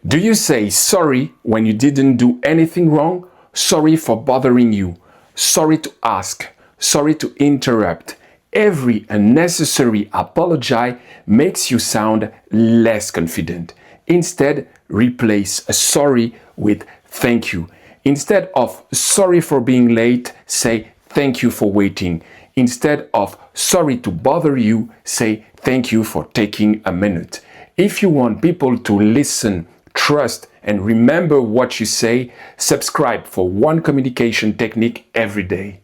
Do you say sorry when you didn't do anything wrong? Sorry for bothering you. Sorry to ask. Sorry to interrupt. Every unnecessary apology makes you sound less confident. Instead, replace a sorry with thank you. Instead of sorry for being late, say thank you for waiting. Instead of sorry to bother you, say thank you for taking a minute. If you want people to listen, trust, and remember what you say, subscribe for one communication technique every day.